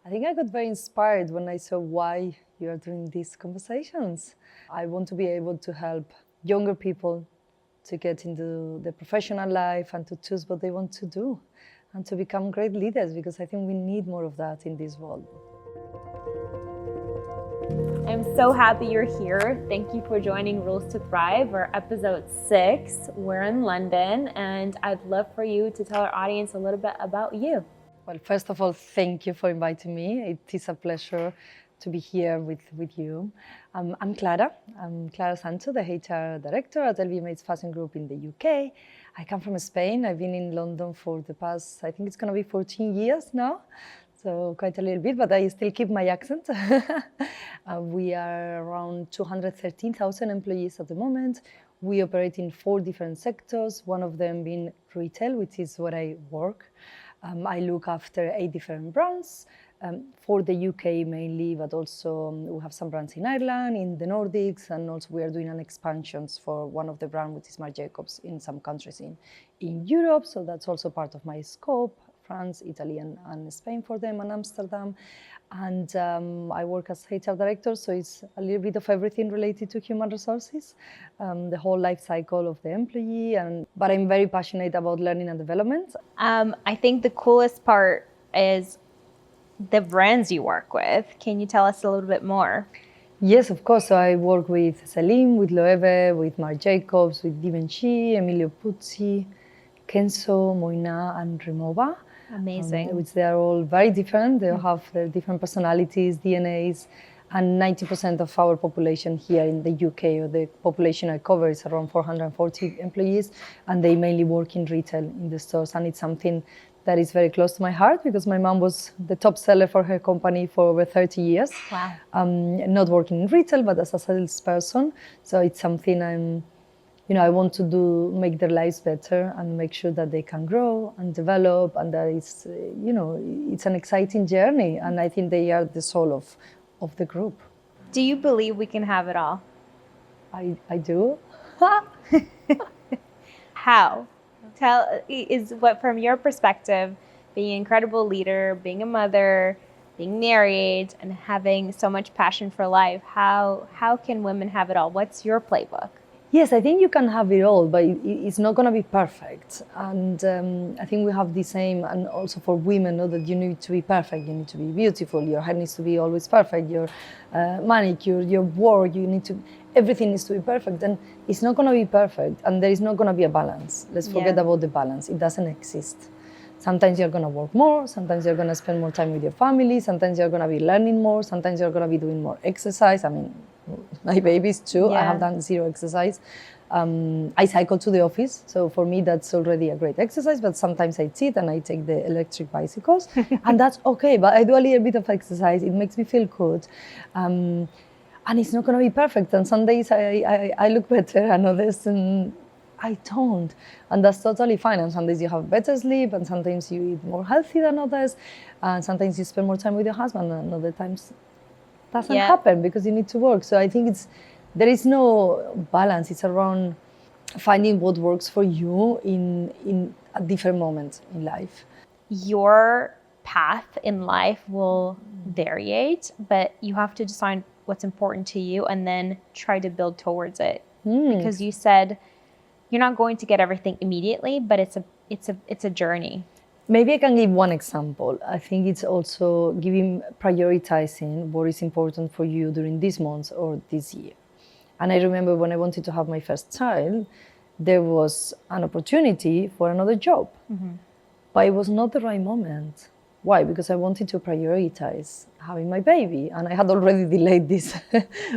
I think I got very inspired when I saw why you are doing these conversations. I want to be able to help younger people to get into the professional life and to choose what they want to do and to become great leaders, because I think we need more of that in this world. I'm so happy you're here. Thank you for joining Rules to Thrive. We're episode 6. We're in London, and I'd love for you to tell our audience a little bit about you. Well, first of all, thank you for inviting me. It is a pleasure to be here with you. I'm Clara. I'm Clara Sancho, the HR director at LVMH Fashion Group in the UK. I come from Spain. I've been in London for the past, I think it's going to be 14 years now. So quite a little bit, but I still keep my accent. We are around 213,000 employees at the moment. We operate in 4 different sectors, one of them being retail, which is where I work. I look after 8 different brands for the UK mainly, but also we have some brands in Ireland, in the Nordics, and also we are doing an expansions for one of the brands, which is Marc Jacobs, in some countries in Europe. So that's also part of my scope. France, Italy, and Spain for them, and Amsterdam. And I work as HR director, so it's a little bit of everything related to human resources, the whole life cycle of the employee. But I'm very passionate about learning and development. I think the coolest part is the brands you work with. Can you tell us a little bit more? Yes, of course. So I work with Celine, with Loewe, with Marc Jacobs, with Givenchy, Emilio Pucci, Kenzo, Moina, and Remova. Amazing. Which they are all very different. They have their different personalities, DNAs, and 90% of our population here in the UK, or the population I cover, is around 440 employees, and they mainly work in retail in the stores. And it's something that is very close to my heart because my mom was the top seller for her company for over 30 years. Wow. Not working in retail, but as a salesperson. So it's something I want to make their lives better and make sure that they can grow and develop, and that it's, it's an exciting journey. And I think they are the soul of the group. Do you believe we can have it all? I do. How? From your perspective, being an incredible leader, being a mother, being married, and having so much passion for life, how can women have it all? What's your playbook? Yes, I think you can have it all, but it's not going to be perfect. And I think we have the same, and also for women, that you need to be perfect, you need to be beautiful, your hair needs to be always perfect, your manicure, your work, everything needs to be perfect. And it's not going to be perfect, and there is not going to be a balance. Let's forget about the balance. It doesn't exist. Sometimes you're going to work more, sometimes you're going to spend more time with your family, sometimes you're going to be learning more, sometimes you're going to be doing more exercise. I mean, my babies too. I have done 0 exercise. I cycle to the office, so for me that's already a great exercise, but sometimes I cheat and I take the electric bicycles, and that's okay, but I do a little bit of exercise. It makes me feel good. And it's not going to be perfect, and some days I look better and others I don't, and that's totally fine. And some days you have better sleep, and sometimes you eat more healthy than others, and sometimes you spend more time with your husband, and other times doesn't happen because you need to work. So I think there is no balance. It's around finding what works for you in a different moment in life. Your path in life will variate, but you have to decide what's important to you and then try to build towards it. Because you said you're not going to get everything immediately, but it's a journey. Maybe I can give one example. I think it's also prioritizing what is important for you during this month or this year. And I remember when I wanted to have my first child, there was an opportunity for another job, but it was not the right moment. Why? Because I wanted to prioritize having my baby, and I had already delayed this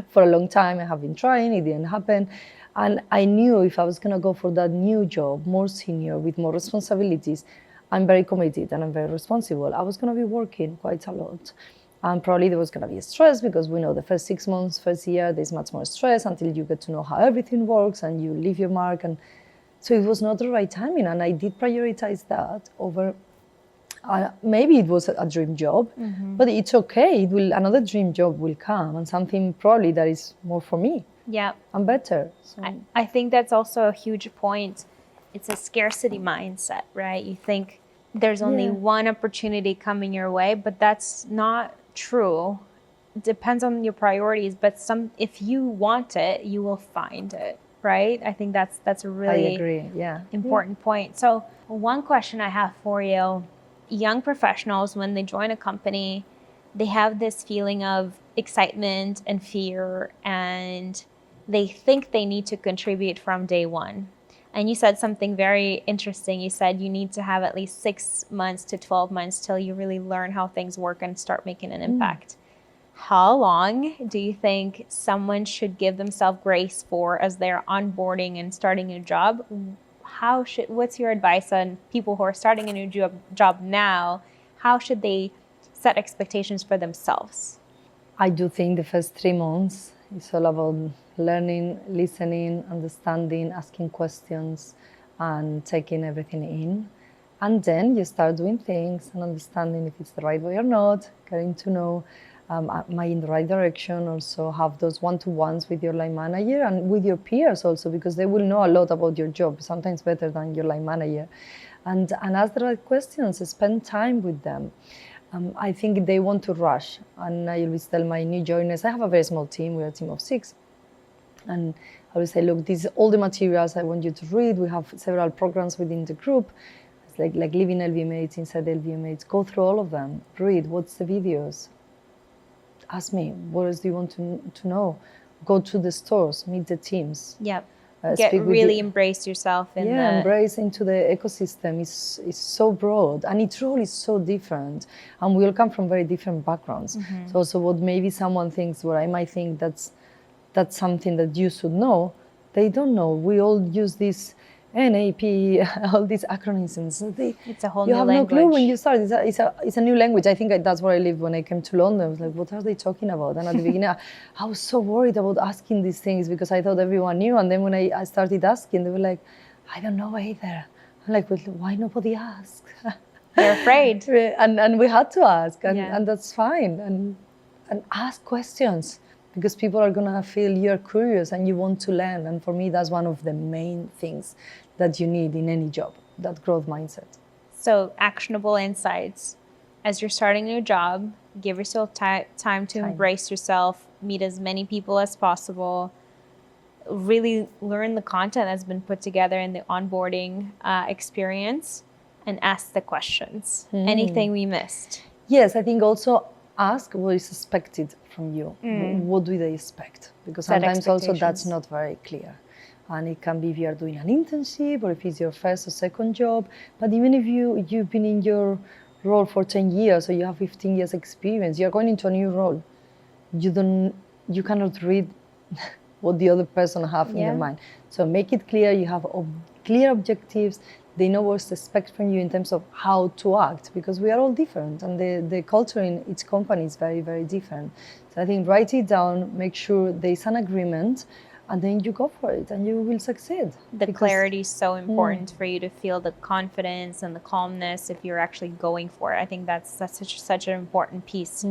for a long time. I have been trying, it didn't happen. And I knew if I was going to go for that new job, more senior, with more responsibilities, I'm very committed and I'm very responsible, I was going to be working quite a lot. And probably there was going to be stress, because we know the first 6 months, first year, there's much more stress until you get to know how everything works and you leave your mark. And so it was not the right timing. And I did prioritize that over, maybe it was a dream job, but it's okay. Another dream job will come, and something probably that is more for me. Yeah. And better. So. I think that's also a huge point. It's a scarcity mindset, right? You think there's only one opportunity coming your way, but that's not true. It depends on your priorities, but if you want it, you will find it, right? I think that's a really I agree. important point. So one question I have for you, young professionals, when they join a company, they have this feeling of excitement and fear, and they think they need to contribute from day one. And you said something very interesting. You said you need to have at least 6 months to 12 months till you really learn how things work and start making an impact. How long do you think someone should give themselves grace for as they're onboarding and starting a job? What's your advice on people who are starting a new job now? How should they set expectations for themselves? I do think the first 3 months is all about learning, listening, understanding, asking questions, and taking everything in. And then you start doing things and understanding if it's the right way or not, getting to know, am I in the right direction? Also have those one-to-ones with your line manager and with your peers also, because they will know a lot about your job, sometimes better than your line manager. And ask the right questions, spend time with them. I think they want to rush, and I always tell my new joiners, I have a very small team, we're a team of 6, and I always say, look, these are all the materials I want you to read. We have several programs within the group. It's like living LVMH, inside LVMH. Go through all of them, read, what's the videos? Ask me, what else do you want to know? Go to the stores, meet the teams. Yep. Embrace yourself embrace into the ecosystem is so broad, and each role is so different, and we all come from very different backgrounds. So also what maybe someone thinks, what I might think that's something that you should know, they don't know. We all use this NAP, all these acronyms. It's a whole new language. You have no clue when you start. It's a new language. I think that's where I lived when I came to London. I was like, what are they talking about? And at the beginning, I was so worried about asking these things because I thought everyone knew. And then when I started asking, they were like, I don't know either. I'm like, well, why nobody asks? They're afraid. And we had to ask, and that's fine. And ask questions, because people are going to feel you're curious and you want to learn. And for me, that's one of the main things that you need in any job, that growth mindset. So actionable insights. As you're starting a new job, give yourself time to embrace yourself, meet as many people as possible, really learn the content that's been put together in the onboarding experience, and ask the questions. Anything we missed? Yes, I think also ask what is expected from you. What do they expect? Because sometimes also that's not very clear. And it can be if you are doing an internship or if it's your first or second job. But even if you've been in your role for 10 years or you have 15 years experience, you're going into a new role. You cannot read what the other person have in their mind. So make it clear, you have clear objectives. They know what's expected from you in terms of how to act, because we are all different and the culture in each company is very, very different. So I think write it down, make sure there's an agreement, and then you go for it and you will succeed. The clarity is so important for you to feel the confidence and the calmness if you're actually going for it. I think that's such an important piece.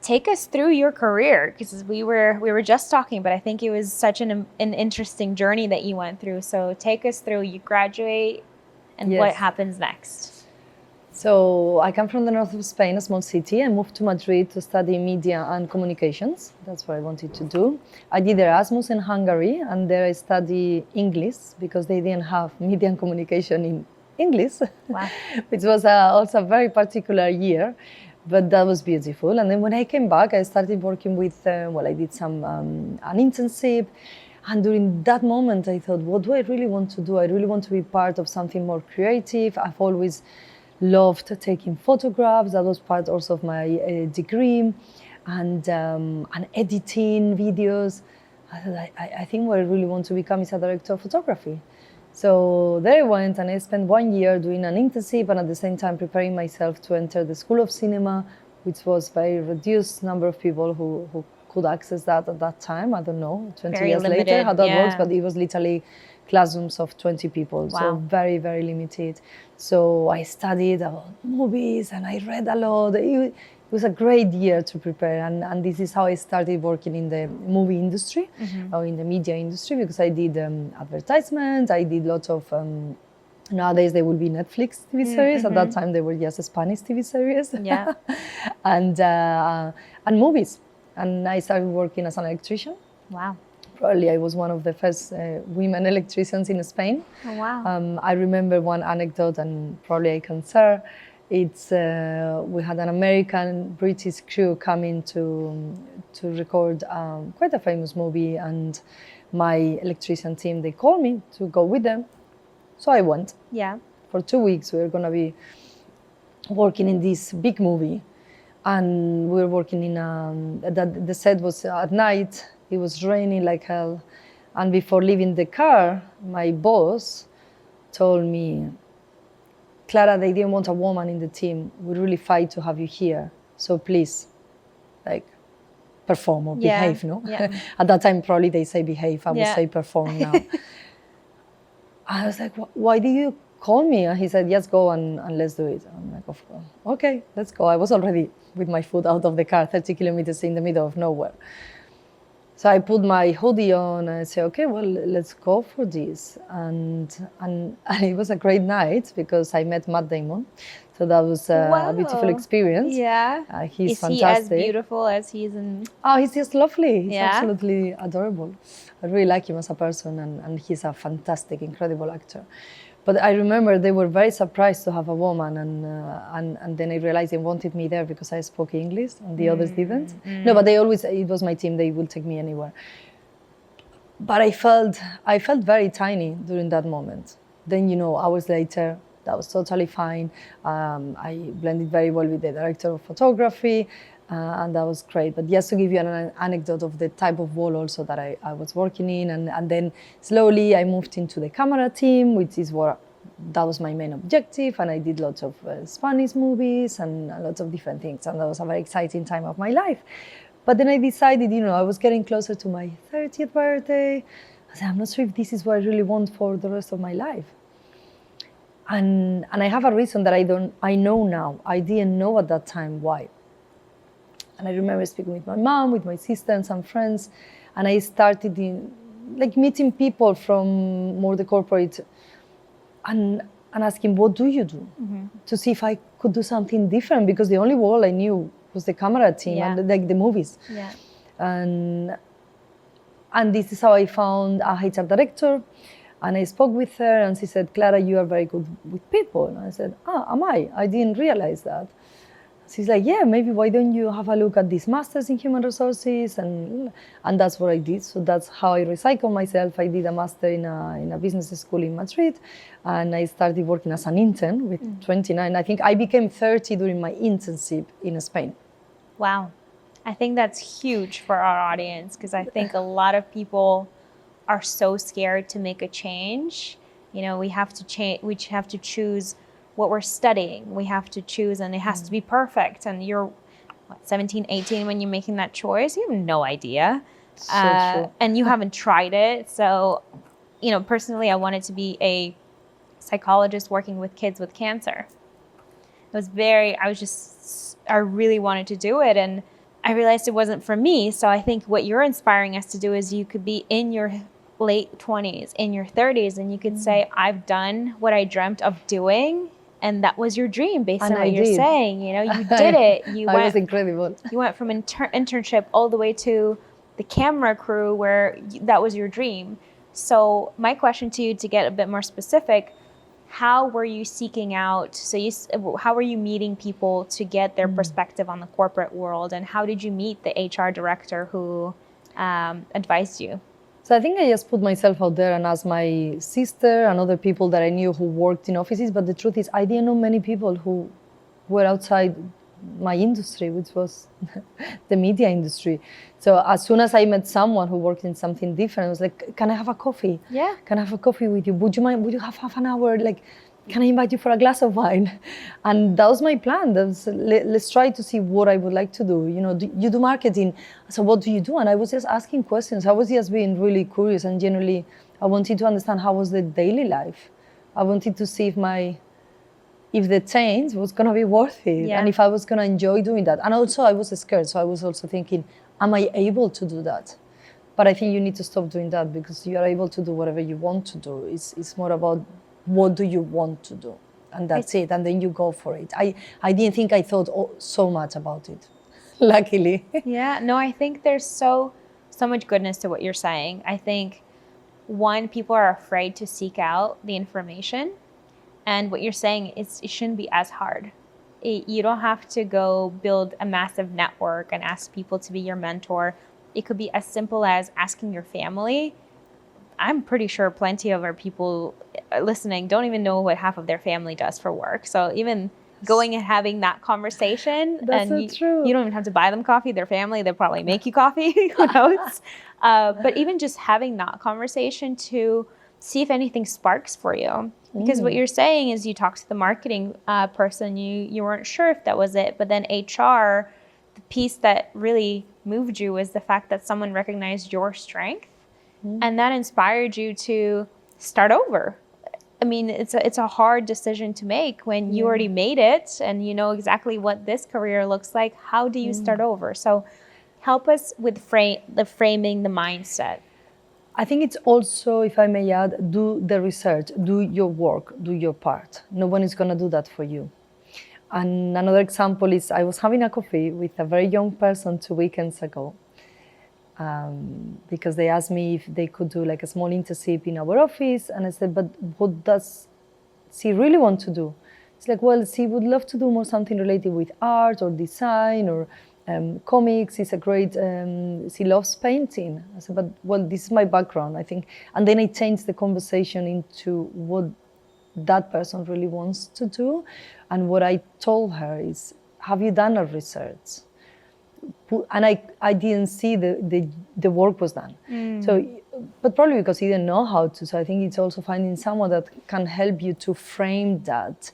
Take us through your career, because we were just talking, but I think it was such an interesting journey that you went through. So take us through. You graduate, and what happens next? So I come from the north of Spain, a small city. I moved to Madrid to study media and communications. That's what I wanted to do. I did Erasmus in Hungary, and there I studied English because they didn't have media and communication in English, which was also a very particular year, but that was beautiful. And then when I came back, I started working with, I did an internship. And during that moment, I thought, what do I really want to do? I really want to be part of something more creative. I've always loved taking photographs. That was part also of my degree, and editing videos. I think what I really want to become is a director of photography. So there I went, and I spent 1 year doing an internship and at the same time preparing myself to enter the School of Cinema, which was a very reduced number of people who could access that at that time. I don't know, 20 very years limited, later how that works, but it was literally classrooms of 20 people, so very, very limited. So I studied about movies and I read a lot. It was a great year to prepare, and this is how I started working in the movie industry or in the media industry, because I did advertisements, I did lots of Nowadays, they will be Netflix TV series. At that time, they were just Spanish TV series. Yeah. and movies. And I started working as an electrician. Wow. Probably I was one of the first women electricians in Spain. Oh, wow. I remember one anecdote, and probably I can share. It's we had an American British crew coming to record quite a famous movie, and my electrician team, they called me to go with them. So I went. Yeah. For 2 weeks, we were going to be working in this big movie. And we were working in the set was at night. It was raining like hell. And before leaving the car, my boss told me, Clara, they didn't want a woman in the team. We really fight to have you here. So please, like, perform or behave, no? Yeah. At that time, probably they say behave. I would say perform now. I was like, why did you call me? And he said, yes, go and let's do it. I'm like, okay, let's go. I was already with my foot out of the car, 30 kilometers in the middle of nowhere. So I put my hoodie on and I said, okay, well, let's go for this. And it was a great night because I met Matt Damon. So that was a beautiful experience. Yeah. He's fantastic. Is he as beautiful as he's in? Oh, he's just lovely. He's absolutely adorable. I really like him as a person, and he's a fantastic, incredible actor. But I remember they were very surprised to have a woman, and then I realized they wanted me there because I spoke English and the others didn't. No, but it was my team, they will take me anywhere. But I felt very tiny during that moment. Then, hours later, that was totally fine. I blended very well with the director of photography, and that was great. But just to give you an anecdote of the type of role also that I was working in, and then slowly I moved into the camera team, which is that was my main objective, and I did lots of Spanish movies and lots of different things, and that was a very exciting time of my life. But then I decided, I was getting closer to my 30th birthday. I said, I'm not sure if this is what I really want for the rest of my life. And I have a reason that I know now. I didn't know at that time why. And I remember speaking with my mom, with my sister and some friends, and I started meeting people from more the corporate and asking, what do you do? To see if I could do something different, because the only role I knew was the camera team and the movies. Yeah. And this is how I found a HR director. And I spoke with her, and she said, Clara, you are very good with people. And I said, am I? I didn't realize that. She's like, yeah, maybe why don't you have a look at this master's in human resources? And that's what I did. So that's how I recycled myself. I did a master in a business school in Madrid, and I started working as an intern with 29. I think I became 30 during my internship in Spain. Wow. I think that's huge for our audience, because I think a lot of people are so scared to make a change. We have to change. We have to choose what we're studying. We have to choose, and it has to be perfect. And you're 17, 18 when you're making that choice. You have no idea. So true. And you haven't tried it. So, personally, I wanted to be a psychologist working with kids with cancer. I really wanted to do it. And I realized it wasn't for me. So I think what you're inspiring us to do is you could be in your late 20s, in your 30s, and you could say, I've done what I dreamt of doing. And that was your dream, based on what you're saying. You did it. It was incredible. You went from internship all the way to the camera crew, where that was your dream. So my question to you, to get a bit more specific, how were you seeking out? How were you meeting people to get their perspective on the corporate world, and how did you meet the HR director who advised you? So I think I just put myself out there and asked my sister and other people that I knew who worked in offices. But the truth is, I didn't know many people who were outside my industry, which was the media industry. So as soon as I met someone who worked in something different, I was like, can I have a coffee? Yeah. Can I have a coffee with you? Would you mind? Would you have half an hour? Can I invite you for a glass of wine? And that was my plan. Let's try to see what I would like to do. You do marketing. So what do you do? And I was just asking questions. I was just being really curious, and generally, I wanted to understand how was the daily life. I wanted to see if the change was going to be worth it, and if I was going to enjoy doing that. And also, I was scared. So I was also thinking, am I able to do that? But I think you need to stop doing that, because you are able to do whatever you want to do. It's more about what do you want to do? And that's it. And then you go for it. I didn't think I thought so much about it, luckily. Yeah, no, I think there's so much goodness to what you're saying. I think, one, people are afraid to seek out the information. And what you're saying is it shouldn't be as hard. You don't have to go build a massive network and ask people to be your mentor. It could be as simple as asking your family. I'm pretty sure plenty of our people listening don't even know what half of their family does for work. So even going and having that conversation, That's and so true. you don't even have to buy them coffee. Their family, they'll probably make you coffee. Who knows? But even just having that conversation to see if anything sparks for you. Because what you're saying is you talked to the marketing person, you weren't sure if that was it, but then HR, the piece that really moved you was the fact that someone recognized your strength, and that inspired you to start over. I mean, it's a hard decision to make when you already made it and you know exactly what this career looks like. How do you start over? So help us with the framing, the mindset. I think it's also, if I may add, do the research, do your work, do your part. No one is going to do that for you. And another example is I was having a coffee with a very young person 2 weekends ago, because they asked me if they could do like a small internship in our office. And I said, but what does she really want to do? It's like, well, she would love to do more something related with art or design or comics. Is a great, she loves painting. I said, but well, this is my background, I think. And then I changed the conversation into what that person really wants to do. And what I told her is, have you done a research? And I didn't see the work was done. So, but probably because he didn't know how to. So I think it's also finding someone that can help you to frame that.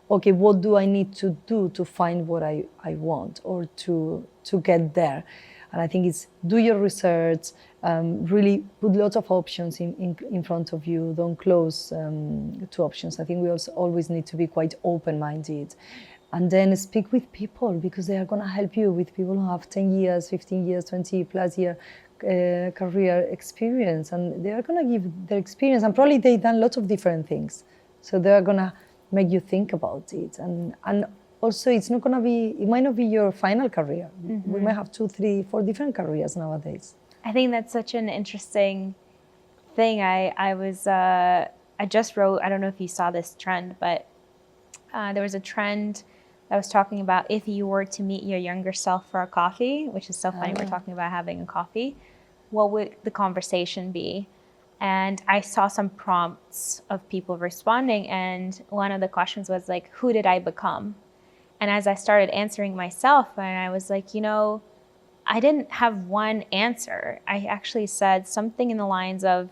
Okay, what do I need to do to find what I want or to get there? And I think it's do your research, really put lots of options in front of you, don't close to options. I think we also always need to be quite open-minded. And then speak with people because they are going to help you with people who have 10 years, 15 years, 20 plus year career experience. And they are going to give their experience and probably they've done lots of different things. So they are going to make you think about it. And also it's not going to be, it might not be your final career. We might have 2, 3, 4 different careers nowadays. I think that's such an interesting thing. I just wrote, I don't know if you saw this trend, but there was a trend that was talking about if you were to meet your younger self for a coffee, which is so funny, we're talking about having a coffee, what would the conversation be? And I saw some prompts of people responding, and one of the questions was like, who did I become? And as I started answering myself, and I was like, you know, I didn't have one answer. I actually said something in the lines of,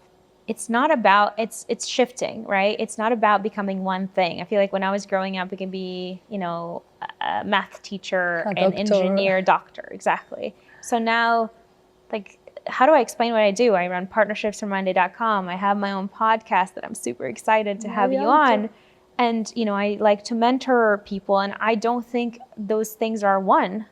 it's not about, it's shifting, right? It's not about becoming one thing. I feel like when I was growing up, it could be, you know, a math teacher, an engineer, doctor, exactly. So now, like, how do I explain what I do? I run partnerships4monday.com. I have my own podcast that I'm super excited to have you on. And, you know, I like to mentor people, and I don't think those things are one.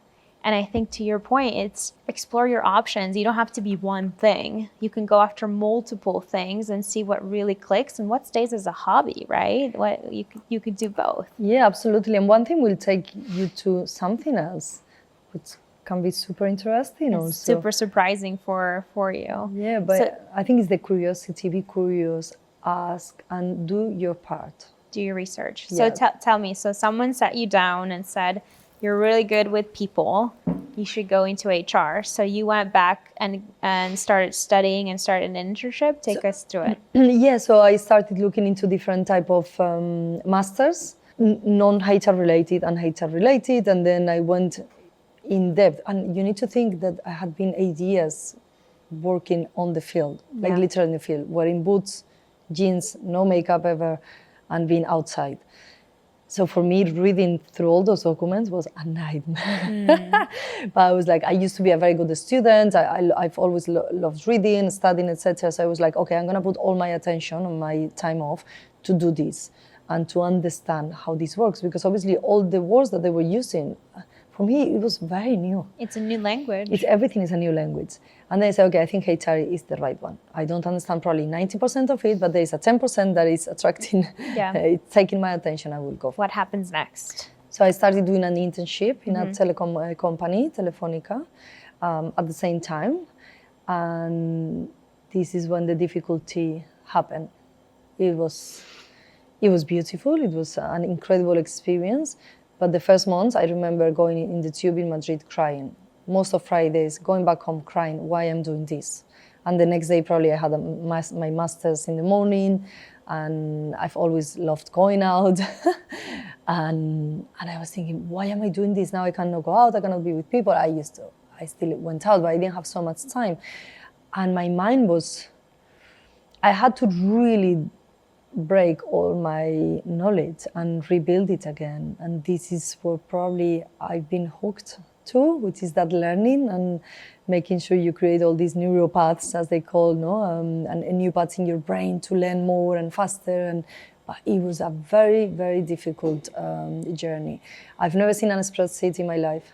And I think to your point, it's explore your options. You don't have to be one thing. You can go after multiple things and see what really clicks and what stays as a hobby, right? What you could do both. Yeah, absolutely. And one thing will take you to something else, which can be super interesting it's also. Super surprising for you. Yeah, but I think it's the curiosity. Be curious, ask, and do your part. Do your research. Yeah. So tell me, so someone sat you down and said, you're really good with people, you should go into HR. So you went back and started studying and started an internship. Take us through it. Yeah, so I started looking into different type of masters, non-HR related and HR related, and then I went in depth. And you need to think that I had been 8 years working on the field, like literally in the field, wearing boots, jeans, no makeup ever, and being outside. So for me, reading through all those documents was a nightmare. But I was like, I used to be a very good student. I've always loved reading, studying, etc. So I was like, okay, I'm going to put all my attention on my time off to do this and to understand how this works. Because obviously all the words that they were using, for me, it was very new. It's a new language. Everything is a new language. And then I said, okay, I think HR is the right one. I don't understand probably 90% of it, but there is a 10% that is attracting, it's taking my attention. I will go for it. What happens next? So I started doing an internship in a telecom company, Telefonica, at the same time. And this is when the difficulty happened. It was beautiful. It was an incredible experience. But the first months, I remember going in the tube in Madrid crying. Most of Fridays, going back home crying, why I'm doing this. And the next day, probably I had my master's in the morning, and I've always loved going out. and I was thinking, why am I doing this? Now I cannot go out, I cannot be with people. I still went out, but I didn't have so much time. And my mind I had to really break all my knowledge and rebuild it again. And this is what probably I've been hooked to, which is that learning and making sure you create all these neural paths, as they call, and new paths in your brain to learn more and faster. But it was a very, very difficult journey. I've never seen an spreadsheet in my life.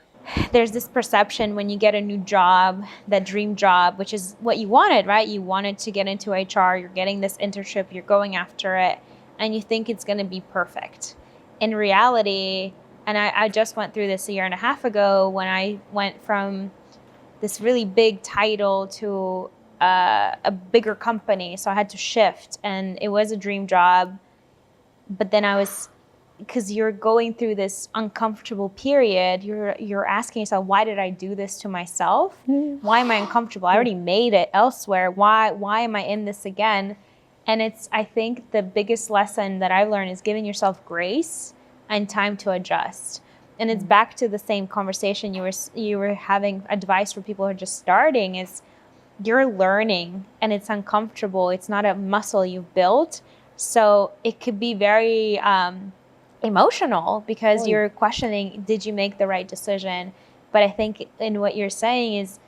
There's this perception when you get a new job, that dream job, which is what you wanted, right? You wanted to get into HR, you're getting this internship, you're going after it, and you think it's going to be perfect. In reality, and I just went through this a year and a half ago when I went from this really big title to a bigger company. So I had to shift, and it was a dream job. But then because you're going through this uncomfortable period, you're asking yourself, why did I do this to myself? Why am I uncomfortable? I already made it elsewhere. Why am I in this again? And I think the biggest lesson that I've learned is giving yourself grace and time to adjust. And it's back to the same conversation you were having. Advice for people who are just starting is you're learning and it's uncomfortable. It's not a muscle you've built. So it could be very emotional because you're questioning, did you make the right decision? But I think in what you're saying is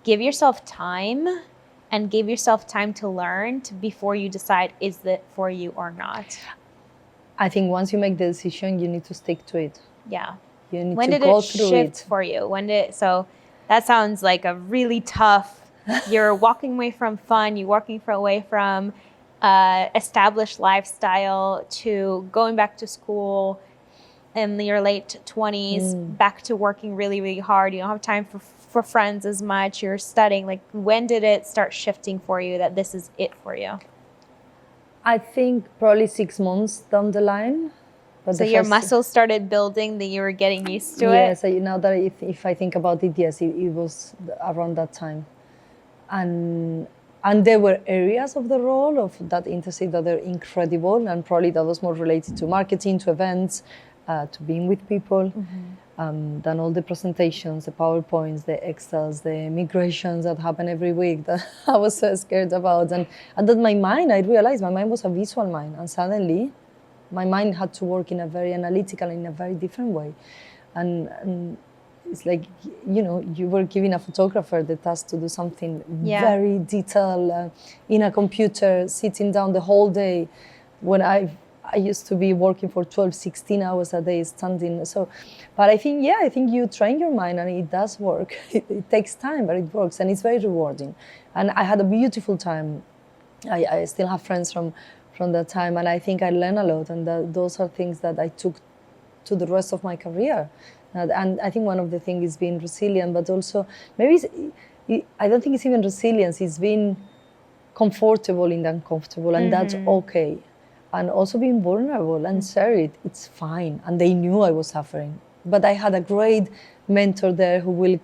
give yourself time and give yourself time to learn before you decide, is it for you or not? I think once you make the decision, you need to stick to it. Yeah. You need to go through it. When did it shift for you? So that sounds like a really tough, you're walking away from fun, you're walking away from established lifestyle to going back to school in your late 20s, back to working really, really hard. You don't have time for friends as much. You're studying. Like, when did it start shifting for you that this is it for you? I think probably 6 months down the line. But so your muscles started building, that you were getting used to it? Yes, now that if I think about it, yes, it was around that time. And there were areas of the role of that internship that are incredible, and probably that was more related to marketing, to events, to being with people, than all the presentations, the PowerPoints, the Excels, the migrations that happen every week that I was so scared about. And that I realized my mind was a visual mind, and suddenly my mind had to work in a very analytical, in a very different way. And it's like, you were giving a photographer the task to do something very detailed in a computer, sitting down the whole day, when I used to be working for 12, 16 hours a day standing. But I think you train your mind and it does work. It takes time, but it works, and it's very rewarding. And I had a beautiful time. I still have friends from that time, and I think I learned a lot, and those are things that I took to the rest of my career. And I think one of the things is being resilient, but also maybe I don't think it's even resilience. It's being comfortable in the uncomfortable, and that's okay. And also being vulnerable and share it. It's fine. And they knew I was suffering. But I had a great mentor there who will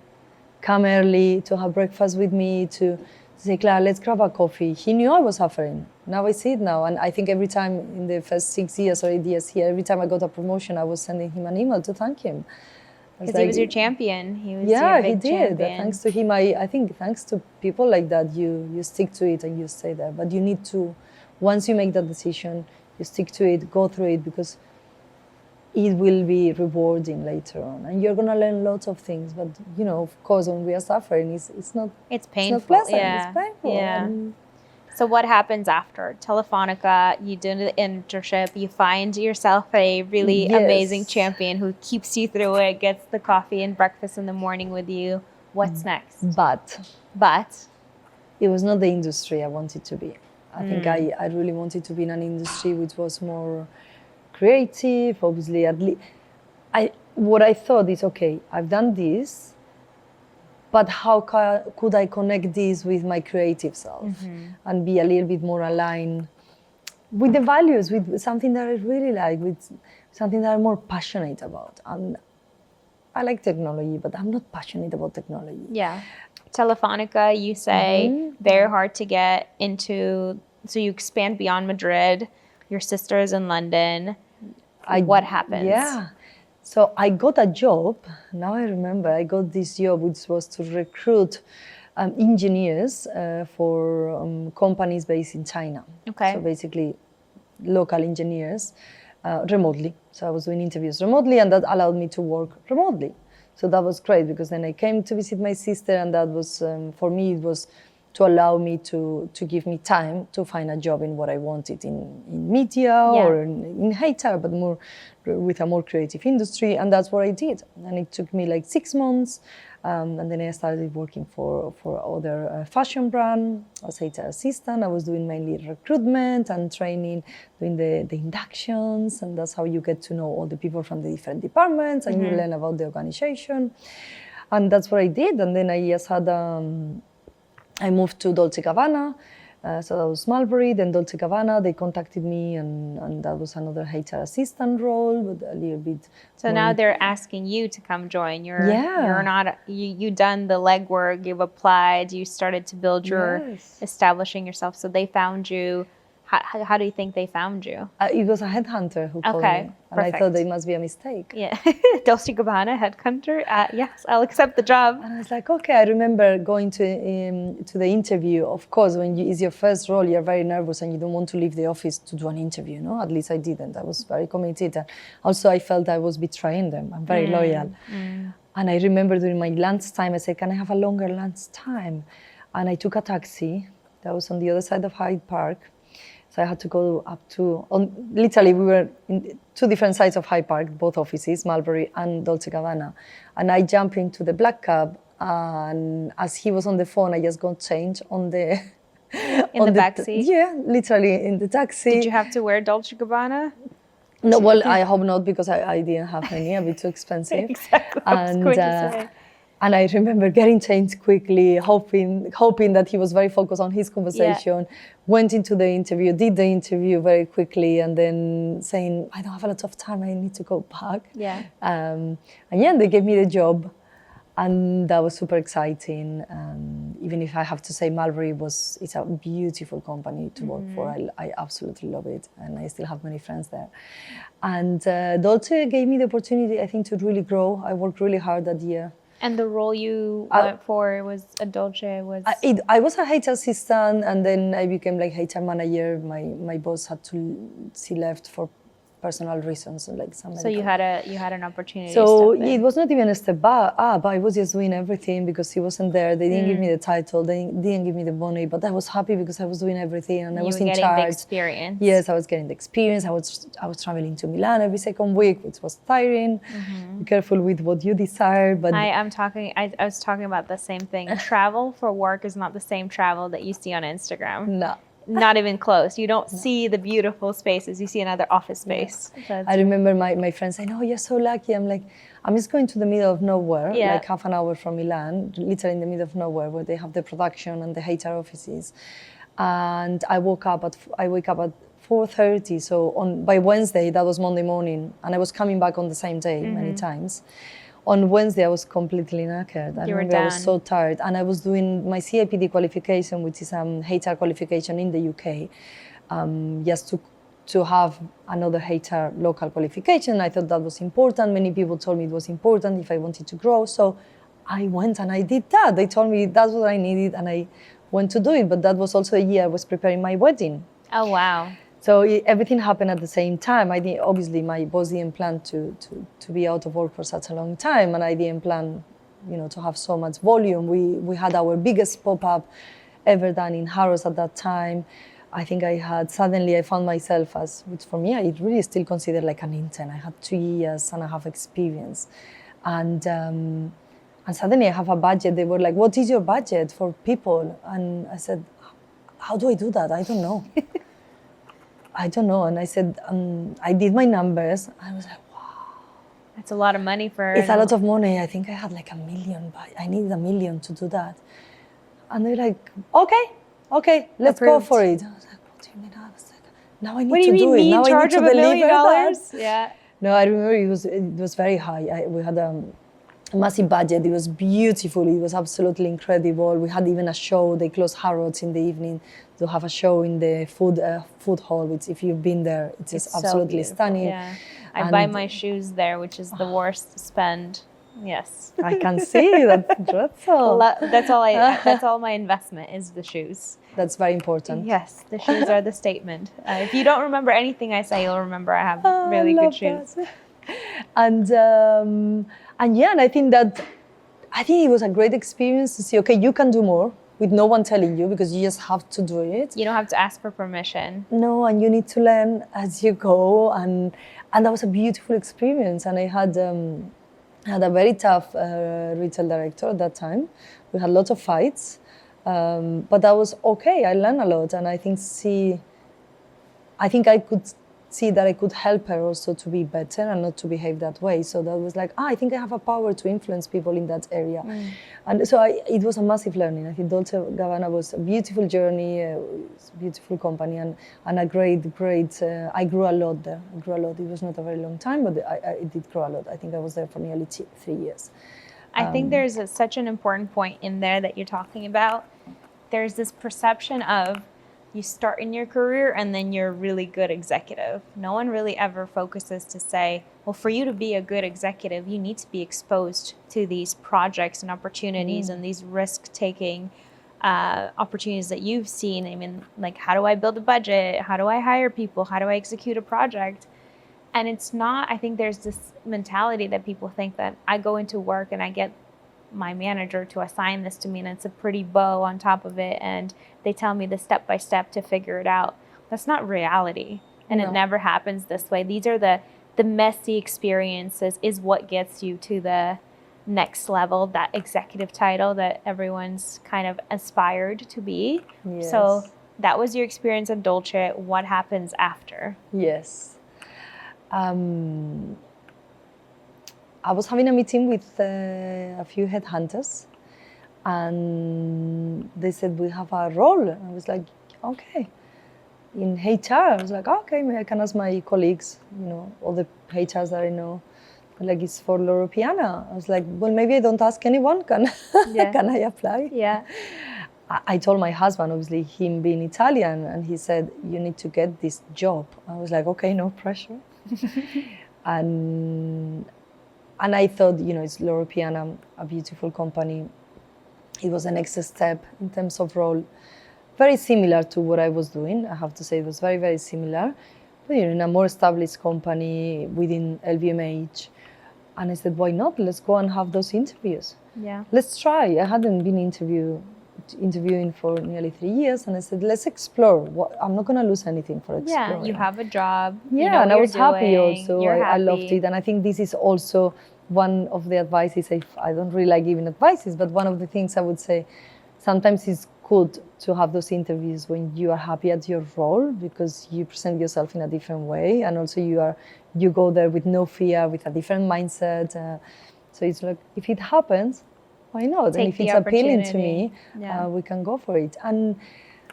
come early to have breakfast with me, to say, Clara, let's grab a coffee. He knew I was suffering. Now I see it now. And I think every time in the first 6 years or 8 years here, every time I got a promotion, I was sending him an email to thank him. Because he was your champion. He was your big champion. Thanks to him, I think thanks to people like that, you stick to it and you stay there. But you need to, once you make that decision, you stick to it, go through it, because it will be rewarding later on. And you're going to learn lots of things. But, of course, when we are suffering, it's not... It's painful. It's not pleasant. Yeah. It's painful. Yeah. So what happens after Telefonica? You do the internship. You find yourself a really amazing champion who keeps you through it, gets the coffee and breakfast in the morning with you. What's next? But it was not the industry I wanted to be. I think I really wanted to be in an industry which was more creative. Obviously, at least what I thought is, okay, I've done this, but how could I connect this with my creative self and be a little bit more aligned with the values, with something that I really like, with something that I'm more passionate about. And I like technology, but I'm not passionate about technology. Yeah. Telefonica, you say, very hard to get into. So you expand beyond Madrid. Your sister is in London. What happens? Yeah. So I got a job. Now I remember I got this job, which was to recruit engineers for companies based in China. Okay. So basically, local engineers remotely. So I was doing interviews remotely, and that allowed me to work remotely. So that was great because then I came to visit my sister, and that was for me it was to allow me to give me time to find a job in what I wanted in media or in HR, but more with a more creative industry, and that's what I did. And it took me like 6 months, and then I started working for other fashion brand as HR assistant. I was doing mainly recruitment and training, doing the inductions, and that's how you get to know all the people from the different departments, and you learn about the organization. And that's what I did. And then I just had I moved to Dolce & Gabbana, so that was Mulberry, then Dolce & Gabbana, they contacted me, and that was another HR assistant role, but a little bit. So now they're asking you to come join. You're not, you done the legwork, you've applied, you started to build your, establishing yourself, so they found you. How do you think they found you? It was a headhunter who called me, and perfect. I thought it must be a mistake. Yeah, Dolce & Gabbana headhunter. Yes, I'll accept the job. And I was like, okay. I remember going to the interview. Of course, when it's your first role, you're very nervous and you don't want to leave the office to do an interview. No, at least I didn't. I was very committed. And also, I felt I was betraying them. I'm very loyal. And I remember during my lunchtime, I said, "Can I have a longer lunchtime?" And I took a taxi that was on the other side of Hyde Park. So I had to go up to, literally we were in 2 different sides of Hyde Park, both offices, Mulberry and Dolce & Gabbana. And I jumped into the black cab, and as he was on the phone, I just got changed on the... In the back seat? Yeah, literally in the taxi. Did you have to wear Dolce & Gabbana? No, well, I hope not, because I didn't have any, a bit too expensive. Exactly, I was going to say. And I remember getting changed quickly, hoping that he was very focused on his conversation, went into the interview, did the interview very quickly, and then saying, I don't have a lot of time, I need to go back. Yeah. And yeah, they gave me the job, and that was super exciting. Even if I have to say Mulberry it's a beautiful company to work for. I absolutely love it, and I still have many friends there. And Dolce gave me the opportunity, I think, to really grow. I worked really hard that year. And the role you went for was a Dolce was? I was a HR assistant, and then I became like HR manager. My boss she left for personal reasons, like some. So you had an opportunity. So to step in. it was not even a step up. I was just doing everything because he wasn't there. They didn't give me the title. They didn't give me the money, but I was happy because I was doing everything and I was in charge. You were getting the experience. Yes, I was getting the experience. I was traveling to Milan every second week, which was tiring. Be careful with what you desire. But I was talking about the same thing. Travel for work is not the same travel that you see on Instagram. No. Not even close. You don't see the beautiful spaces. You see another office space. Yeah. I remember my friends saying, "Oh, you're so lucky." I'm like, I'm just going to the middle of nowhere, like half an hour from Milan, literally in the middle of nowhere, where they have the production and the HR offices. And I wake up at 4:30. So by Wednesday, that was Monday morning, and I was coming back on the same day many times. On Wednesday, I was completely knackered. I remember I was so tired. And I was doing my CIPD qualification, which is HR qualification in the UK, just to have another HR local qualification. I thought that was important. Many people told me it was important if I wanted to grow. So I went and I did that. They told me that's what I needed, and I went to do it. But that was also a year I was preparing my wedding. Oh, wow. So everything happened at the same time. Obviously, my boss didn't plan to be out of work for such a long time, and I didn't plan, to have so much volume. We had our biggest pop-up ever done in Harrods at that time. I think suddenly I found myself which for me, I really still consider like an intern. I had 2.5 years experience. And suddenly I have a budget. They were like, what is your budget for people? And I said, how do I do that? I don't know. I don't know. And I said, I did my numbers. I was like, that's a lot of money for... It's a lot of money. I think I had like 1 million, but I needed 1 million to do that. And they're like, okay, let's go for it. I was like, what do you mean? I was like, now I need to do it. Now I need to deliver that. Yeah. No, I remember it was very high. We had a massive budget. It was beautiful. It was absolutely incredible. We had even a show. They closed Harrods in the evening to have a show in the food hall, which if you've been there, it's just absolutely so stunning. Yeah. I buy my shoes there, which is the worst to spend. Yes. I can see that's all. That's all my investment is the shoes. That's very important. Yes, the shoes are the statement. If you don't remember anything I say, you'll remember I have really good shoes. And I think it was a great experience to see, okay, you can do more with no one telling you, because you just have to do it. You don't have to ask for permission. No, and you need to learn as you go. And that was a beautiful experience. And I had a very tough retail director at that time. We had lots of fights, but that was okay. I learned a lot, and I think I could see that I could help her also to be better and not to behave that way. So that was like, I think I have a power to influence people in that area. And so it was a massive learning. I think Dolce & Gabbana was a beautiful journey, a beautiful company, and a great, I grew a lot there. It was not a very long time, but I did grow a lot. I think I was there for nearly 3 years. I think there's such an important point in there that you're talking about. There's this perception of you start in your career and then you're a really good executive. No one really ever focuses to say, well, for you to be a good executive, you need to be exposed to these projects and opportunities and these risk-taking opportunities that you've seen. I mean, like, how do I build a budget? How do I hire people? How do I execute a project? And it's not, I think there's this mentality that people think that I go into work and I get my manager to assign this to me and it's a pretty bow on top of it and they tell me the step-by-step to figure it out. That's not reality. And it never happens this way. These are the messy experiences is what gets you to the next level, that executive title that everyone's kind of aspired to be. Yes. So that was your experience at Dolce. What happens after? Yes. I was having a meeting with a few headhunters and they said, we have a role. I was like, okay. In HR, I was like, okay, maybe I can ask my colleagues, all the HRs that I know. Like, it's for Loro Piana. I was like, well, maybe I don't ask anyone. Can I apply? Yeah. I told my husband, obviously, him being Italian, and he said, you need to get this job. I was like, okay, no pressure. And I thought, it's Loro Piana, a beautiful company. It was the next step in terms of role. Very similar to what I was doing. I have to say it was very, very similar. But in a more established company within LVMH. And I said, why not? Let's go and have those interviews. Yeah. Let's try. I hadn't been interviewing for nearly 3 years. And I said, let's explore. I'm not going to lose anything for exploring. Yeah, you have a job. Yeah, and I was happy also. I loved it. And I think this is also one of the advices. I don't really like giving advices, but one of the things I would say, sometimes it's good to have those interviews when you are happy at your role because you present yourself in a different way, and also you go there with no fear, with a different mindset. So it's like, if it happens, why not? Take and if it's appealing to me, we can go for it.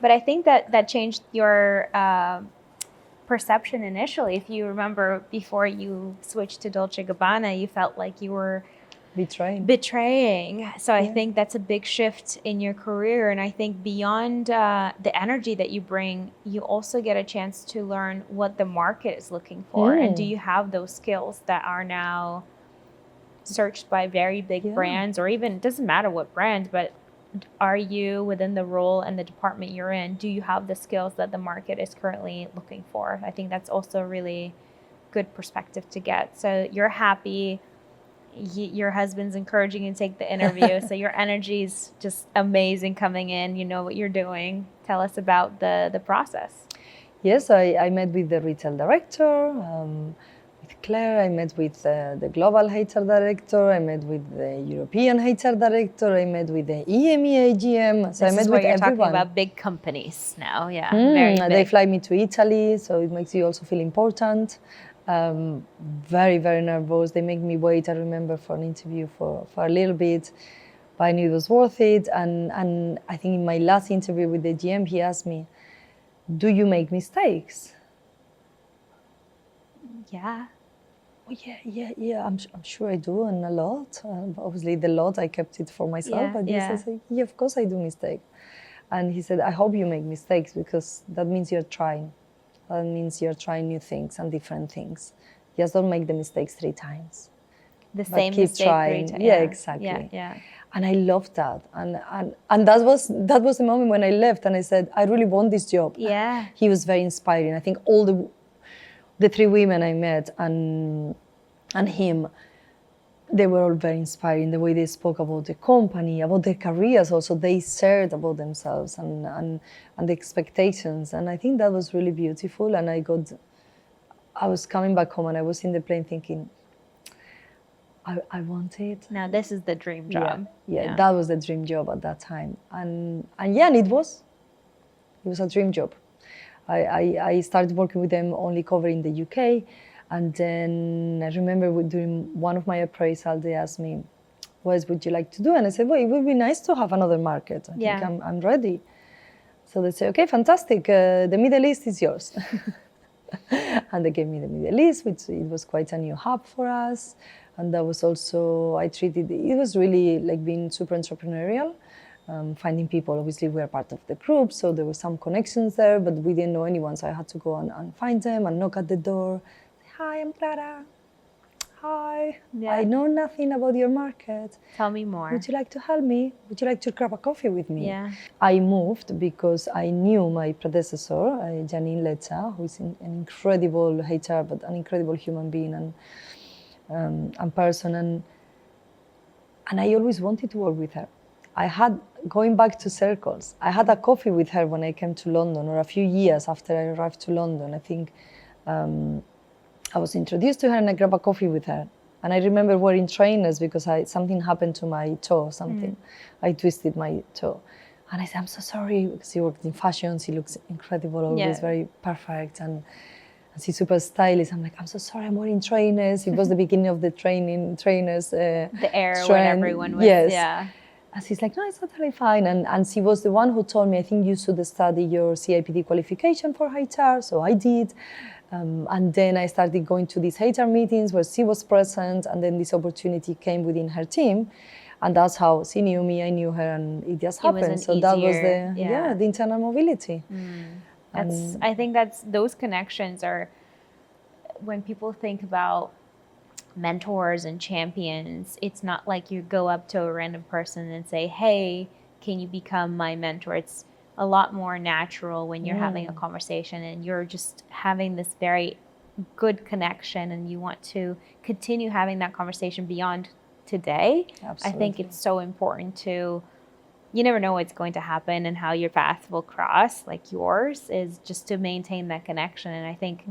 But I think that changed your perception initially. If you remember, before you switched to Dolce & Gabbana, you felt like you were betraying. So I think that's a big shift in your career. And I think beyond the energy that you bring, you also get a chance to learn what the market is looking for. And do you have those skills that are now searched by very big brands, or even, it doesn't matter what brand, but are you within the role and the department you're in, do you have the skills that the market is currently looking for? I think that's also a really good perspective to get. So you're happy your husband's encouraging you to take the interview. So your energy is just amazing coming in. You know what you're doing. Tell us about the process. Yes, I met with the retail director, with Claire. I met with the global HR director. I met with the European HR director. I met with the EMEA GM. So This I met is where with you're everyone. talking about big companies now. Yeah, very big. They fly me to Italy, so it makes you also feel important. Very, very nervous. They make me wait, I remember, for an interview for a little bit, but I knew it was worth it. And I think in my last interview with the GM, he asked me, do you make mistakes? Yeah. Oh, yeah. I'm sure I do, and a lot. Obviously, the lot, I kept it for myself. But yes, I said, yeah, of course I do mistakes. And he said, I hope you make mistakes, because that means you're trying. That means you're trying new things and different things. Just don't make the mistakes 3 times. The But same keep mistake trying. 3 times. Yeah, exactly. Yeah. And I loved that. And that was the moment when I left and I said, I really want this job. Yeah. He was very inspiring. I think all the 3 women I met and him, they were all very inspiring. The way they spoke about the company, about their careers also. They shared about themselves and the expectations. And I think that was really beautiful. And I was coming back home and I was in the plane thinking, I want it. Now this is the dream job. Yeah, that was the dream job at that time. And it was a dream job. I started working with them only covering the UK. And then I remember during one of my appraisals, they asked me, what would you like to do? And I said, well, it would be nice to have another market. I think I'm ready. So they said, okay, fantastic. The Middle East is yours. And they gave me the Middle East, which it was quite a new hub for us. And that was also, it was really like being super entrepreneurial, finding people. Obviously, we are part of the group, so there were some connections there, but we didn't know anyone, so I had to go and find them and knock at the door. Hi, I'm Clara. Hi, I know nothing about your market. Tell me more. Would you like to help me? Would you like to grab a coffee with me? Yeah. I moved because I knew my predecessor, Janine Leza, who is an incredible HR, but an incredible human being and person. And I always wanted to work with her. Going back to circles, I had a coffee with her when I came to London, or a few years after I arrived to London. I think I was introduced to her and I grabbed a coffee with her. And I remember wearing trainers because something happened to my toe, I twisted my toe. And I said, I'm so sorry, because she worked in fashion, she looks incredible, always very perfect. And she's super stylish. I'm like, I'm so sorry, I'm wearing trainers. It was the beginning of the trainers. The era when everyone was, And she's like, no, it's totally fine. And she was the one who told me, I think you should study your CIPD qualification for HR. So I did. And then I started going to these HR meetings where she was present. And then this opportunity came within her team. And that's how she knew me, I knew her, and it just happened. So that was the internal mobility. I think those connections are, when people think about mentors and champions, it's not like you go up to a random person and say, hey, can you become my mentor? It's a lot more natural when you're having a conversation and you're just having this very good connection and you want to continue having that conversation beyond today. Absolutely. I think it's so important to, you never know what's going to happen and how your paths will cross, like yours, is just to maintain that connection. And I think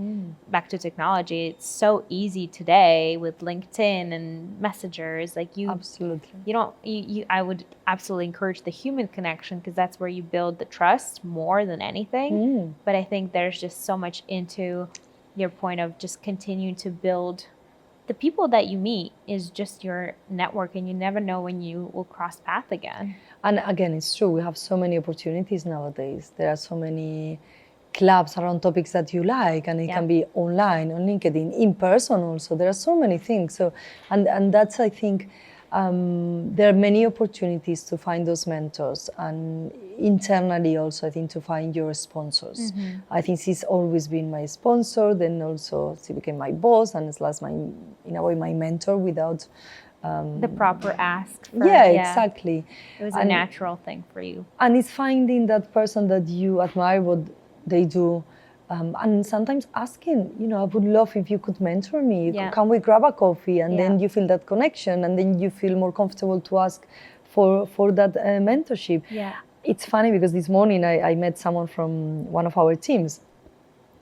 back to technology, it's so easy today with LinkedIn and messengers. Like I would absolutely encourage the human connection because that's where you build the trust more than anything. But I think there's just so much into your point of just continuing to build. The people that you meet is just your network, and you never know when you will cross path again. And again, it's true, we have so many opportunities nowadays. There are so many clubs around topics that you like, and it can be online, on LinkedIn, in person also. There are so many things. So, and that's, I think, there are many opportunities to find those mentors, and internally also, I think, to find your sponsors. I think she's always been my sponsor, then also she became my boss, and it's last in a way, my mentor without the proper ask. Exactly. It was a natural thing for you. And it's finding that person that you admire what they do, And sometimes asking, I would love if you could mentor me. Yeah. Can we grab a coffee? And Yeah. then you feel that connection, and then you feel more comfortable to ask for that mentorship. Yeah. It's funny because this morning I met someone from one of our teams,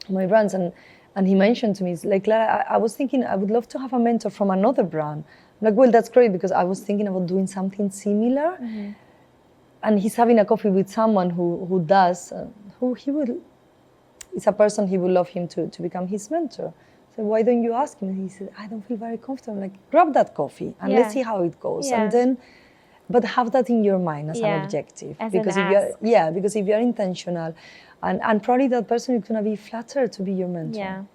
my brands, and he mentioned to me, he's like, Clara, I was thinking I would love to have a mentor from another brand. I'm like, well, that's great, because I was thinking about doing something similar. Mm-hmm. And he's having a coffee with someone who does, who he will, it's a person he would love him to become his mentor. So why don't you ask him? And he said, I don't feel very comfortable. I'm like, grab that coffee and let's see how it goes. Yeah. And then, but have that in your mind as an objective. As because an if you're, because if you're intentional, and probably that person is going to be flattered to be your mentor.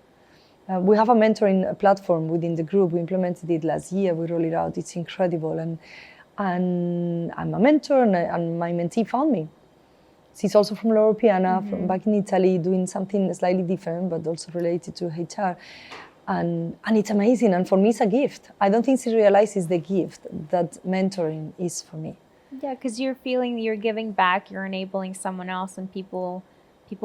Yeah. We have a mentoring platform within the group. We implemented it last year. We rolled it out. It's incredible. And I'm a mentor, and my mentee found me. She's also from Loewe, from back in Italy, doing something slightly different, but also related to HR. And it's amazing. And for me, it's a gift. I don't think she realizes the gift that mentoring is for me. Yeah, because you're feeling you're giving back, you're enabling someone else, and people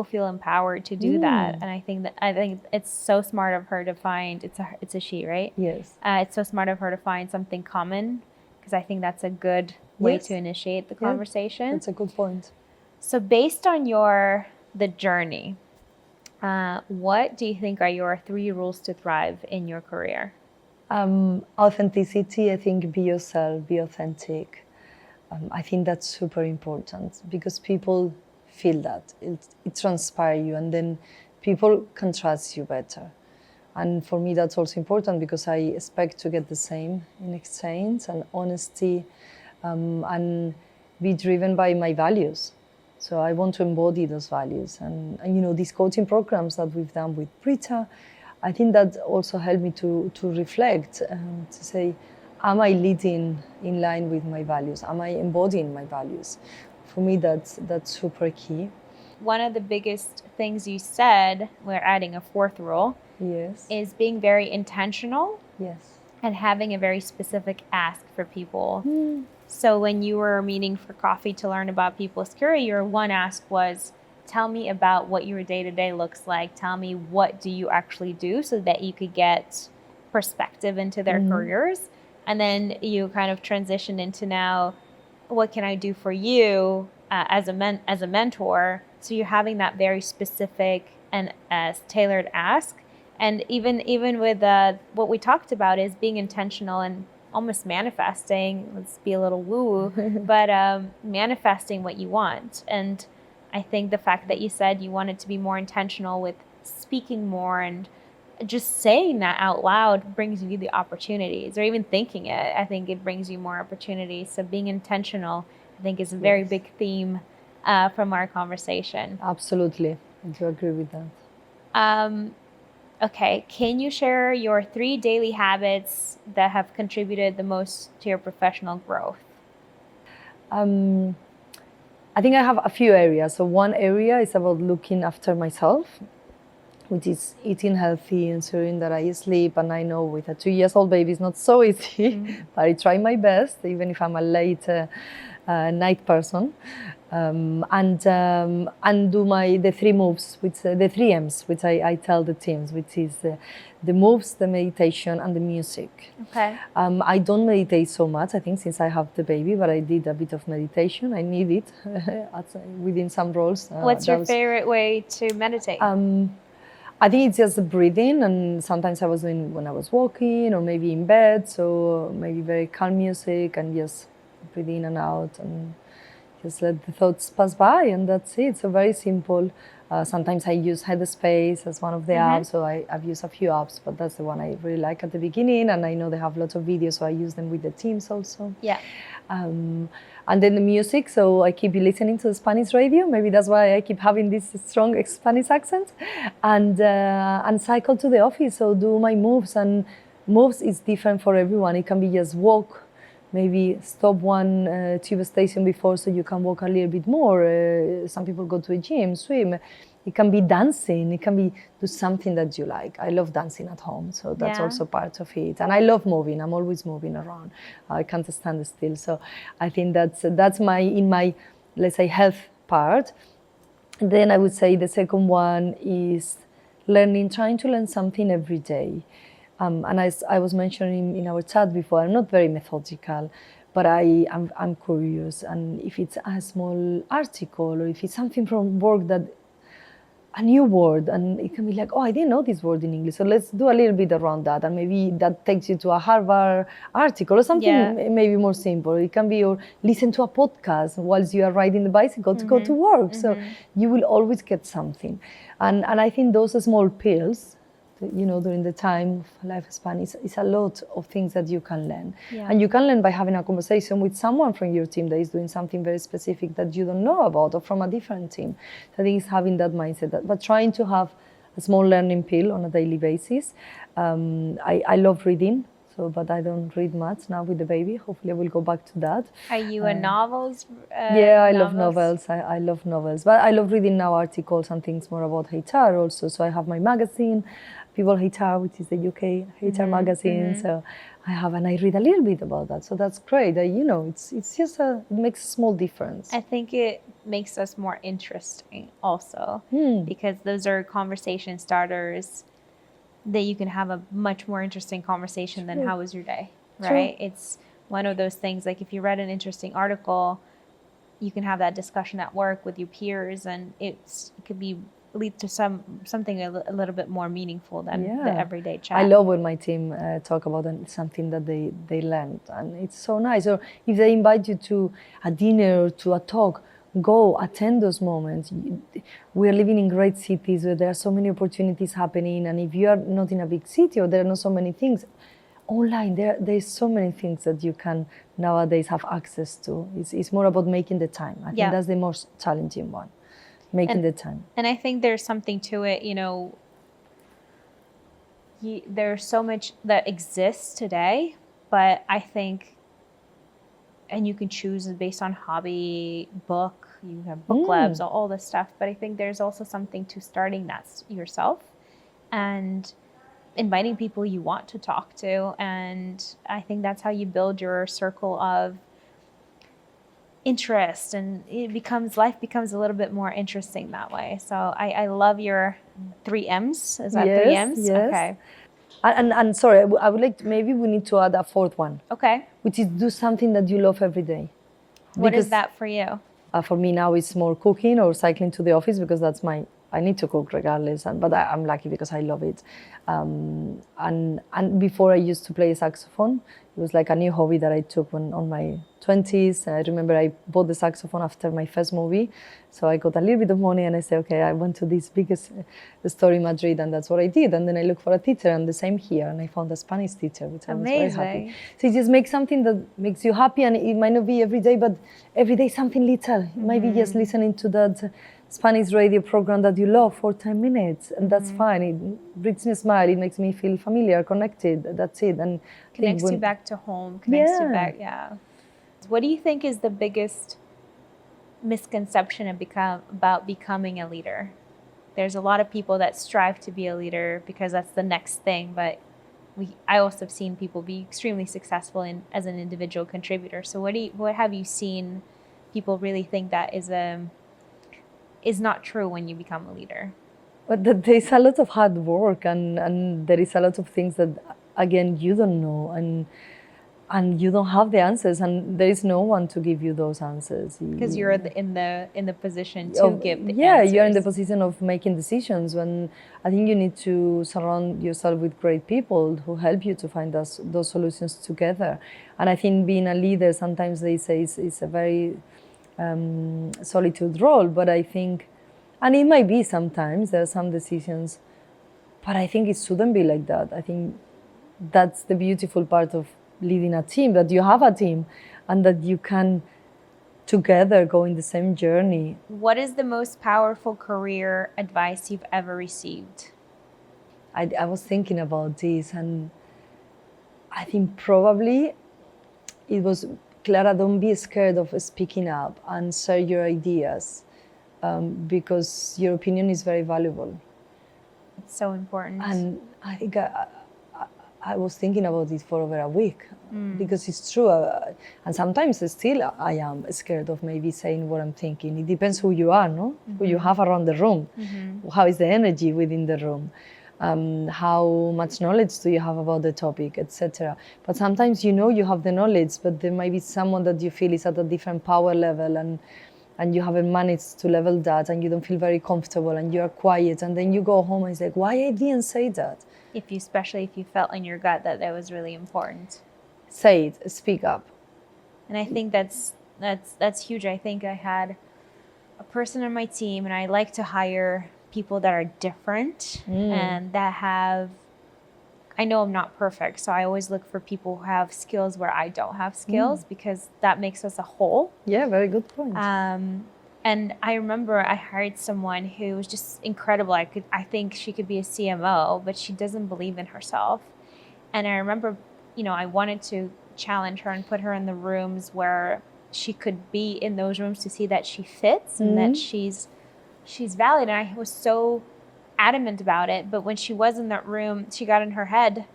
feel empowered to do that. And I think it's so smart of her to find, it's a she, right? Yes. It's so smart of her to find something common, because I think that's a good way to initiate the conversation. That's a good point. So based on the journey, what do you think are your 3 rules to thrive in your career? Authenticity, I think, be yourself, be authentic. I think that's super important, because people feel that. It transpires you, and then people can trust you better. And for me, that's also important, because I expect to get the same in exchange, and honesty, and be driven by my values. So I want to embody those values. And these coaching programs that we've done with Brita, I think that also helped me to reflect, to say, am I leading in line with my values? Am I embodying my values? For me, that's super key. One of the biggest things you said, we're adding a 4th rule, is being very intentional. Yes. And having a very specific ask for people. So when you were meeting for coffee to learn about people's career, your one ask was, tell me about what your day-to-day looks like. Tell me, what do you actually do, so that you could get perspective into their careers. And then you kind of transition into, now, what can I do for you as a mentor? So you're having that very specific and tailored ask. And even with what we talked about is being intentional and almost manifesting. Let's be a little woo-woo, but manifesting what you want. And I think the fact that you said you wanted to be more intentional with speaking more, and just saying that out loud brings you the opportunities, or even thinking it, I think it brings you more opportunities. So being intentional, I think, is a very big theme from our conversation. Absolutely. I do agree with that. Okay, can you share your 3 daily habits that have contributed the most to your professional growth? I think I have a few areas. So one area is about looking after myself, which is eating healthy, ensuring that I sleep. And I know with a 2-year-old baby, it's not so easy, but I try my best, even if I'm a late night person. And do the 3 moves, which the 3 M's, which I tell the teams, which is the moves, the meditation, and the music. Okay. I don't meditate so much, I think, since I have the baby, but I did a bit of meditation. I need it within some roles. What's your favorite way to meditate? I think it's just the breathing, and sometimes I was doing when I was walking, or maybe in bed. So maybe very calm music, and just breathe in and out, and just let the thoughts pass by, and that's it. So very simple. Sometimes I use Headspace as one of the apps, so I've used a few apps, but that's the one I really like at the beginning, and I know they have lots of videos, so I use them with the teams also. Yeah. And then the music, so I keep listening to the Spanish radio. Maybe that's why I keep having this strong Spanish accent, and cycle to the office, so do my moves. And moves is different for everyone. It can be just walk, maybe stop one tube station before so you can walk a little bit more. Some people go to a gym, swim. It can be dancing. It can be do something that you like. I love dancing at home, so that's also part of it. And I love moving. I'm always moving around. I can't stand still. So I think that's my let's say health part. Then I would say the second one is trying to learn something every day. And I was mentioning in our chat before, I'm not very methodical, but I'm curious. And if it's a small article or if it's something from work that a new word, and it can be like, oh, I didn't know this word in English, so let's do a little bit around that, and maybe that takes you to a Harvard article or something maybe more simple. It can be, or listen to a podcast whilst you are riding the bicycle to go to work. So you will always get something, and I think those small pills, during the time of lifespan, it's a lot of things that you can learn. And you can learn by having a conversation with someone from your team that is doing something very specific that you don't know about, or from a different team. So I think it's having that mindset, but trying to have a small learning pill on a daily basis. I love reading, but I don't read much now with the baby. Hopefully I will go back to that. Are you a novels? Yeah, I love novels. I love novels, but I love reading now articles and things more about HR also. So I have my magazine, People HR, which is the UK HR magazine. So I have, and I read a little bit about that. So that's great. It's just it makes a small difference. I think it makes us more interesting also, because those are conversation starters that you can have a much more interesting conversation than how was your day, right? It's one of those things, like if you read an interesting article, you can have that discussion at work with your peers, and it could lead to something a little bit more meaningful than the everyday chat. I love when my team talk about something that they learned, and it's so nice. Or if they invite you to a dinner or to a talk, go attend those moments. We are living in great cities where there are so many opportunities happening, and if you are not in a big city or there are not so many things online, there's so many things that you can nowadays have access to. It's more about making the time. I think that's the most challenging one, making the time. And I think there's something to it, there's so much that exists today, but I think, and you can choose based on hobby, book, you have book clubs, all this stuff, but I think there's also something to starting that yourself and inviting people you want to talk to. And I think that's how you build your circle of interest, and life becomes a little bit more interesting that way. So I love your 3Ms. Is that 3Ms? Yes. Okay. And sorry, I would like maybe we need to add a fourth one. Okay. Which is do something that you love every day. What is that for you? For me now it's more cooking or cycling to the office, because that's I need to cook regardless, but I'm lucky because I love it. And before I used to play saxophone. It was like a new hobby that I took on my 20s. I remember I bought the saxophone after my first movie. So I got a little bit of money and I said, okay, I went to this biggest store in Madrid, and that's what I did. And then I looked for a teacher, and the same here. And I found a Spanish teacher, which I was very happy. So you just make something that makes you happy, and it might not be every day, but every day something little. Maybe just listening to that Spanish radio program that you love for 10 minutes, and that's fine. It brings me a smile, it makes me feel familiar, connected, that's it. And connects you back to home, connects you back, What do you think is the biggest misconception about becoming a leader? There's a lot of people that strive to be a leader because that's the next thing, but I also have seen people be extremely successful as an individual contributor. So what have you seen people really think that is not true when you become a leader? But there's a lot of hard work, and there is a lot of things that, again, you don't know, and you don't have the answers, and there is no one to give you those answers. Because you're in the position to give the answers. You're in the position of making decisions, when I think you need to surround yourself with great people who help you to find those solutions together. And I think being a leader, sometimes they say it's a very solitude role, but I think, and it might be sometimes, there are some decisions, but I think it shouldn't be like that. I think that's the beautiful part of leading a team, that you have a team and that you can together go in the same journey. What is the most powerful career advice you've ever received? I was thinking about this, and I think probably it was, Clara, don't be scared of speaking up and share your ideas, because your opinion is very valuable. It's so important. And I think I was thinking about it for over a week because it's true. And sometimes still I am scared of maybe saying what I'm thinking. It depends who you are, no? Who you have around the room. How is the energy within the room? How much knowledge do you have about the topic, etc. But sometimes you know you have the knowledge, but there might be someone that you feel is at a different power level and you haven't managed to level that and you don't feel very comfortable and you are quiet and then you go home and it's like, why I didn't say that? Especially if you felt in your gut that was really important. Say it, speak up. And I think that's huge. I think I had a person on my team, and I like to hire people that are different and that have, I know I'm not perfect, so I always look for people who have skills where I don't have skills because that makes us a whole. Yeah, very good point. And I remember I hired someone who was just incredible. I think she could be a CMO, but she doesn't believe in herself. And I remember, I wanted to challenge her and put her in the rooms where she could be in those rooms to see that she fits and that she's valid. And I was so adamant about it. But when she was in that room, she got in her head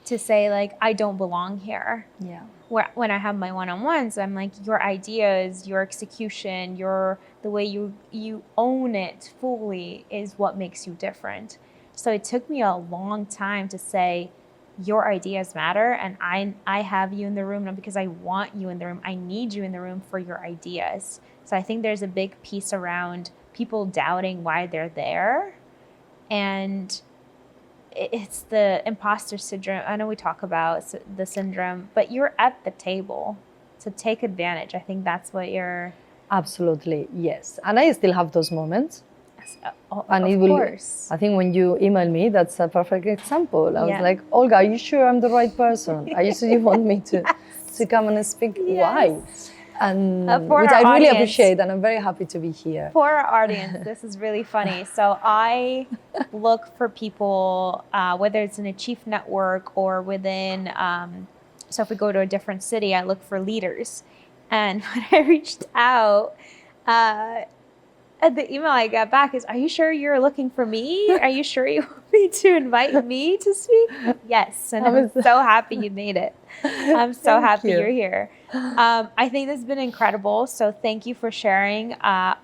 to say, like, I don't belong here. Yeah. When I have my one-on-ones, I'm like, your ideas, your execution, the way you own it fully is what makes you different. So it took me a long time to say, your ideas matter, and I have you in the room not because I want you in the room. I need you in the room for your ideas. So I think there's a big piece around people doubting why they're there, and it's the imposter syndrome. I know we talk about the syndrome, but you're at the table, so take advantage. I think that's what you're... Absolutely, yes. And I still have those moments. And of course. I think when you email me, that's a perfect example. I was like, Olga, are you sure I'm the right person? Are you sure you want me to come and speak? Yes. Why? And which I really appreciate, and I'm very happy to be here. For our audience, this is really funny. So I look for people, whether it's in a chief network or within, so if we go to a different city, I look for leaders. And when I reached out, the email I got back is, are you sure you're looking for me? Are you sure you want me to invite me to speak? Yes. And I'm so happy you made it. I'm so happy you're here. I think this has been incredible. So thank you for sharing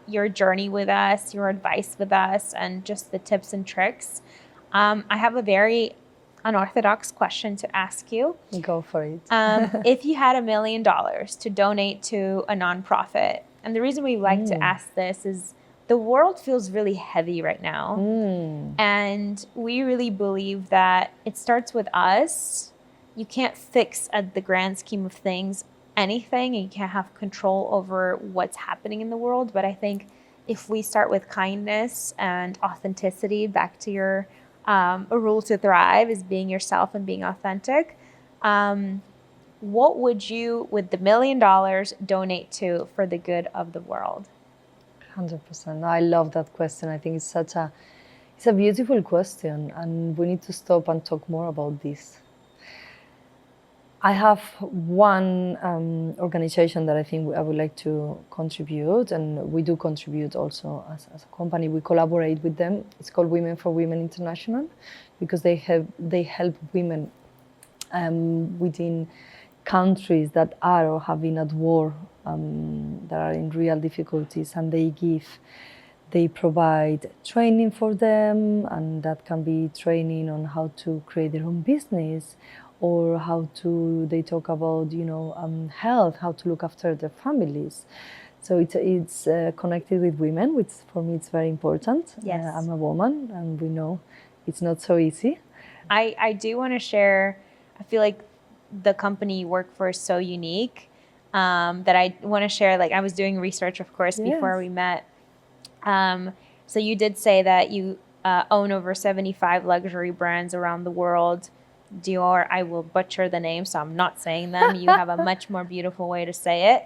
your journey with us, your advice with us, and just the tips and tricks. I have a very unorthodox question to ask you. Go for it. If you had $1 million to donate to a nonprofit, and the reason we like to ask this is the world feels really heavy right now. And we really believe that it starts with us. You can't fix, at the grand scheme of things, anything, and you can't have control over what's happening in the world. But I think if we start with kindness and authenticity, back to your a rule to thrive is being yourself and being authentic. What would you, with the $1 million, donate to for the good of the world? 100%. I love that question. I think it's a beautiful question, and we need to stop and talk more about this. I have one organization that I think I would like to contribute, and we do contribute also as a company. We collaborate with them. It's called Women for Women International, because they help women within countries that are or have been at war, that are in real difficulties, and they provide training for them, and that can be training on how to create their own business, or they talk about health, how to look after their families. So it's connected with women, which for me it's very important. Yes. I'm a woman, and we know it's not so easy. I do want to share, I feel like the company you work for is so unique, that I want to share. Like, I was doing research, of course, before we met. So you did say that you own over 75 luxury brands around the world. Dior, I will butcher the name, so I'm not saying them. You have a much more beautiful way to say it.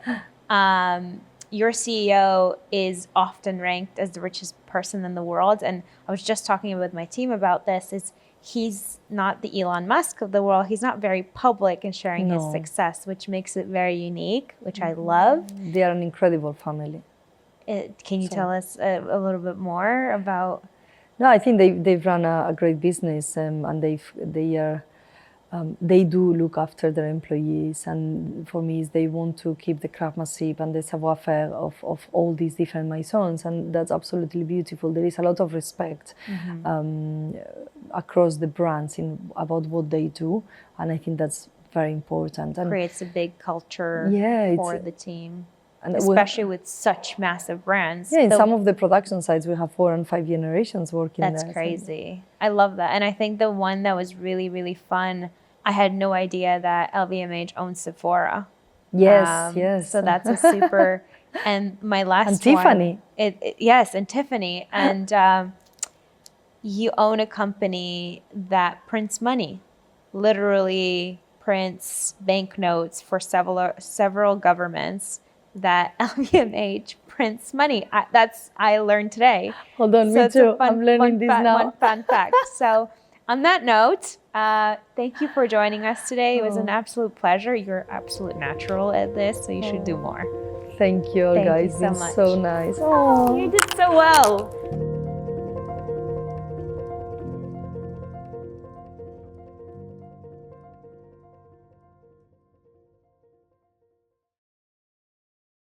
Your CEO is often ranked as the richest person in the world. And I was just talking with my team about this, he's not the Elon Musk of the world. He's not very public in sharing his success, which makes it very unique, which I love. They are an incredible family. Can you tell us a little bit more about? No, I think they've run a great business, and they are they do look after their employees, and for me, they want to keep the craftsmanship and the savoir-faire of all these different maisons, and that's absolutely beautiful. There is a lot of respect across the brands about what they do, and I think that's very important. And creates a big culture for the team. And especially with such massive brands. Yeah, in some of the production sites, we have 4 and 5 generations working there. That's crazy. I love that. And I think the one that was really, really fun, I had no idea that LVMH owns Sephora. Yes, yes. So that's a super, and my last and Tiffany. Yes, and Tiffany. And you own a company that prints money, literally prints banknotes for several governments, that LVMH prints money. I learned today. Hold on, me too. I'm learning this now. One fun fact. So on that note, thank you for joining us today. It was an absolute pleasure. You're absolute natural at this, so you should do more. Thank you, guys. Thank you so much. So nice. Oh, you did so well.